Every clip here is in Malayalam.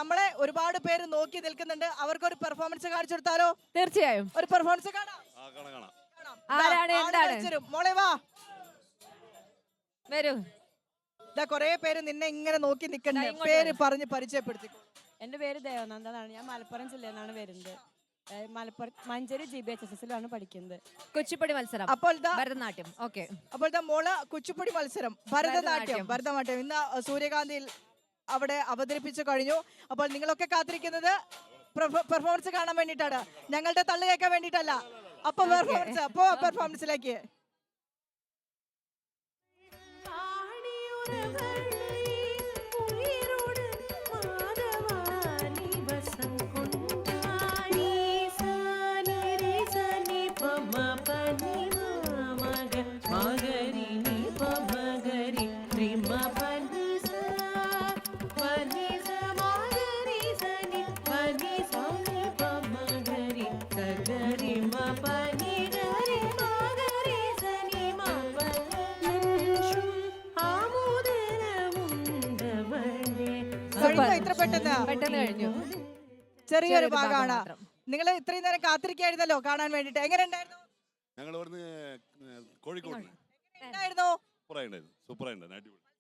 നമ്മളെ ഒരുപാട് പേര് നോക്കി നിൽക്കുന്നുണ്ട്. അവർക്കൊരു പെർഫോമൻസ് കാണിച്ചു കൊടുത്താലോ? തീർച്ചയായും. ഒരു പെർഫോമൻസ് കാണാം. കാണാം. ആരാണ്, എന്താണ്? മോളെ വാ. വരൂ. ഇതാ കൊറേ പേര് നിന്നെ ഇങ്ങനെ നോക്കി നിൽക്കണ്ടേ. പേര് പറഞ്ഞ് പരിചയപ്പെടുത്തി. എൻ്റെ പേര് ദേവനന്ദ എന്നാണ്. ഞാൻ മലപ്പുറം ജില്ലയിൽ നിന്നാണ് വരുന്നത്. മലപ്പുറം മഞ്ചേരി GBHSS-ലാണ് പഠിക്കുന്നത്. കുച്ചിപ്പുടി മത്സരം, അപ്പോൾ ഭരതനാട്യം. ഓക്കെ. അപ്പോൾ മോള് കുച്ചിപ്പുടി മത്സരം, ഭരതനാട്യം ഇന്ന് സൂര്യകാന്തിയിൽ അവിടെ അവതരിപ്പിച്ചു കഴിഞ്ഞു. അപ്പോൾ നിങ്ങളൊക്കെ കാത്തിരിക്കുന്നത് പെർഫോമൻസ് കാണാൻ വേണ്ടിയിട്ടാണ്, ഞങ്ങളുടെ തള്ളു കേൾക്കാൻ വേണ്ടിയിട്ടല്ല. അപ്പൊ പെർഫോമൻസിലേക്ക് ഇത്ര പെട്ടെന്ന് കഴിഞ്ഞു. ചെറിയൊരു ഭാഗമാണ്. നിങ്ങൾ ഇത്രയും നേരം കാത്തിരിക്കായിരുന്നല്ലോ കാണാൻ വേണ്ടിട്ട്. എങ്ങനെ ഉണ്ടായിരുന്നു? ഞങ്ങൾ കോഴിക്കോട്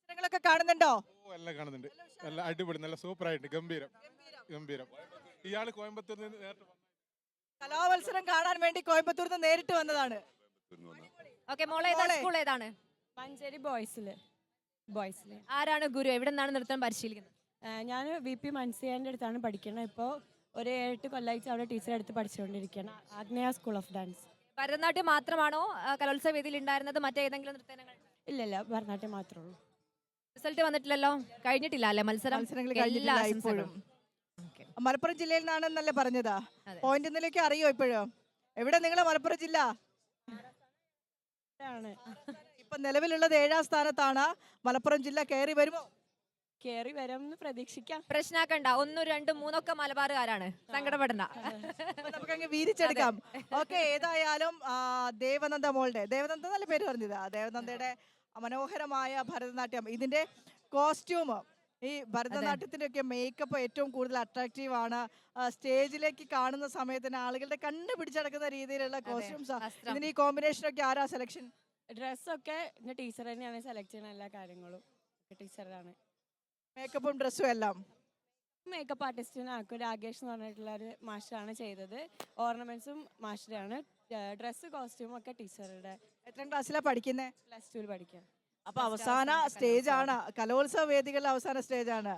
നിങ്ങളൊക്കെ കാണുന്നുണ്ടോ? എല്ലാം കാണുന്നുണ്ട്. നല്ല അടിപൊളി, നല്ല സൂപ്പർ ആയിട്ട് ഗംഭീരം. ഇയാള് കോയമ്പത്തൂരിൽ നിന്ന് നേരിട്ട് കലാമത്സരം കാണാൻ വേണ്ടി കോയമ്പത്തൂരിൽ നിന്ന് നേരിട്ട് വന്നതാണ്. ഓക്കെ, മോളെ സ്കൂൾ ഏതാണ്? മഞ്ചേരി ബോയ്സില്. ആരാണ് ഗുരു? എവിടെ നിന്നാണ് നൃത്തം പരിശീലിക്കുന്നത്? ഞാൻ VP മൻസിയാൻ്റെ അടുത്താണ് പഠിക്കുന്നത്. ഇപ്പോൾ ഒരു 7-8 കൊല്ലമായിട്ട് അവിടെ ടീച്ചറെ അടുത്ത് പഠിച്ചുകൊണ്ടിരിക്കുകയാണ്. ആഗ്നേയ സ്കൂൾ ഓഫ് ഡാൻസ്. ഭരതനാട്യം മാത്രമാണോ കലോത്സവ വേദിയിൽ ഉണ്ടായിരുന്നത്? മറ്റേതെങ്കിലും നൃത്തങ്ങൾ? ഇല്ല, ഭരതനാട്യം മാത്രമേ ഉള്ളൂ. റിസൾട്ട് വന്നിട്ടില്ലല്ലോ, കഴിഞ്ഞിട്ടില്ല അല്ലേ മത്സരങ്ങൾ? മലപ്പുറം ജില്ലയിൽ നിന്നാണെന്നല്ലേ പറഞ്ഞതാ? പോയിന്റ് നിലയ്ക്ക് അറിയോ ഇപ്പോഴും? എവിടെ നിങ്ങളെ മലപ്പുറം ജില്ല? ഇപ്പൊ നിലവിലുള്ളത് 7ാം സ്ഥാനത്താണ്. മലപ്പുറം ജില്ല കയറി വരുമോ? കയറി വരുമെന്ന് പ്രതീക്ഷിക്കാം. പ്രശ്നമാക്കണ്ട. 1, 2, 3 ഒക്കെ മലബാറുകാരാണ്, സങ്കടപ്പെടണ്ട. നമുക്കങ്ങ് വീതിച്ചെടുക്കാം. ഓക്കെ, ഏതായാലും ദേവനന്ദ മോളുടെ, ദേവനന്ദ നല്ല പേര് പറഞ്ഞതാ, ദേവനന്ദയുടെ മനോഹരമായ ഭരതനാട്യം, ഇതിന്റെ കോസ്റ്റ്യൂം, ഈ ഭരതനാട്യത്തിന്റെ ഒക്കെ മേക്കപ്പ് ഏറ്റവും കൂടുതൽ അട്രാക്റ്റീവ് ആണ്. സ്റ്റേജിലേക്ക് കാണുന്ന സമയത്തിന് ആളുകളുടെ കണ്ണ് പിടിച്ചടക്കുന്ന രീതിയിലുള്ള കോസ്റ്റ്യൂംസ്. ഇതിന് ഈ കോമ്പിനേഷനൊക്കെ ആരാ സെലക്ഷൻ? ഡ്രസ്സൊക്കെ ടീച്ചർ തന്നെയാണ് സെലക്ട് ചെയ്യുന്ന എല്ലാ കാര്യങ്ങളും. ടീച്ചറാണ് മേക്കപ്പും ഡ്രസ്സും എല്ലാം. മേക്കപ്പ് ആർട്ടിസ്റ്റിനാക്കും രാകേഷ് എന്ന് പറഞ്ഞിട്ടുള്ള ഒരു മാസ്റ്ററാണ് ചെയ്തത്. ഓർണമെന്റ്സും മാസ്റ്ററാണ്. ഡ്രസ്സ് കോസ്റ്റ്യൂം ഒക്കെ ടീച്ചറുടെ. എത്രാം ക്ലാസ്സിലാണ് പഠിക്കുന്നത്? +2 പഠിക്കാം. അപ്പൊ അവസാന സ്റ്റേജ് ആണ്, കലോത്സവ വേദികളിലെ അവസാന സ്റ്റേജ് ആണ്.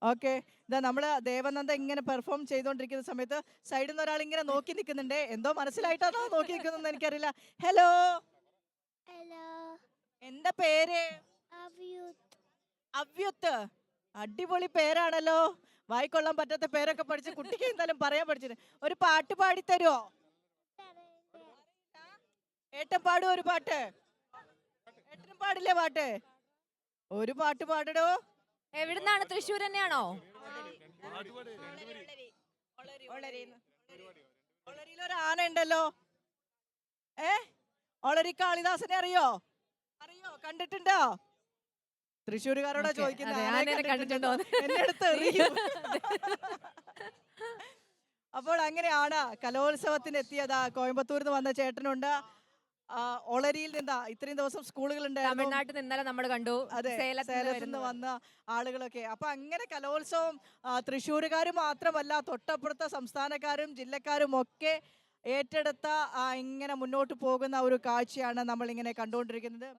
ഓക്കെ, ഇതാ നമ്മള് ദേവനന്ദ ഇങ്ങനെ പെർഫോം ചെയ്തോണ്ടിരിക്കുന്ന സമയത്ത് സൈഡിൽ നിന്ന് ഒരാൾ ഇങ്ങനെ നോക്കി നിൽക്കുന്നുണ്ട്. എന്തോ മനസ്സിലായിട്ടാണോ നോക്കി നിൽക്കുന്നതെന്ന് എനിക്കറിയില്ല. ഹലോ, എന്താ പേര്? അവ്യുത്ത്. അടിപൊളി പേരാണല്ലോ. വായിക്കൊള്ളാൻ പറ്റാത്ത പേരൊക്കെ പഠിച്ച് കുട്ടിക്ക് എന്തായാലും പറയാൻ പഠിച്ചിട്ട് ഒരു പാട്ട് പാടി തരുമോ? ഏട്ടൻ പാടും ഒരു പാട്ട്. ഏട്ടനും പാടില്ലേ പാട്ട്? ഒരു പാട്ട് പാടടോ. എവിടുന്നാണ്? തൃശ്ശൂർ തന്നെയാണോ? ഒളരിയിൽ ഒരു ആന ഉണ്ടല്ലോ. ഒളരി കാളിദാസനെ അറിയോ? കണ്ടിട്ടുണ്ടോ? തൃശ്ശൂരുകാരോടാ ചോദിക്കുന്നത്. അപ്പോൾ അങ്ങനെയാണ് കലോത്സവത്തിന് എത്തിയത്. കോയമ്പത്തൂരിൽ നിന്ന് വന്ന ചേട്ടനുണ്ട്, ഒളരിയിൽ നിന്നാ. ഇത്രയും ദിവസം സ്കൂളുകളുണ്ട്, തമിഴ്നാട്ടിൽ നിന്നല്ല നമ്മൾ കണ്ടു. അതെ, സേലത്തിൽ നിന്ന് വന്ന ആളുകളൊക്കെ. അപ്പൊ അങ്ങനെ കലോത്സവം തൃശ്ശൂരുകാർ മാത്രമല്ല, തൊട്ടപ്പുറത്തെ സംസ്ഥാനക്കാരും ജില്ലക്കാരും ഒക്കെ ഏറ്റെടുത്ത ഇങ്ങനെ മുന്നോട്ട് പോകുന്ന ഒരു കാഴ്ചയാണ് നമ്മൾ ഇങ്ങനെ കണ്ടുകൊണ്ടിരിക്കുന്നത്.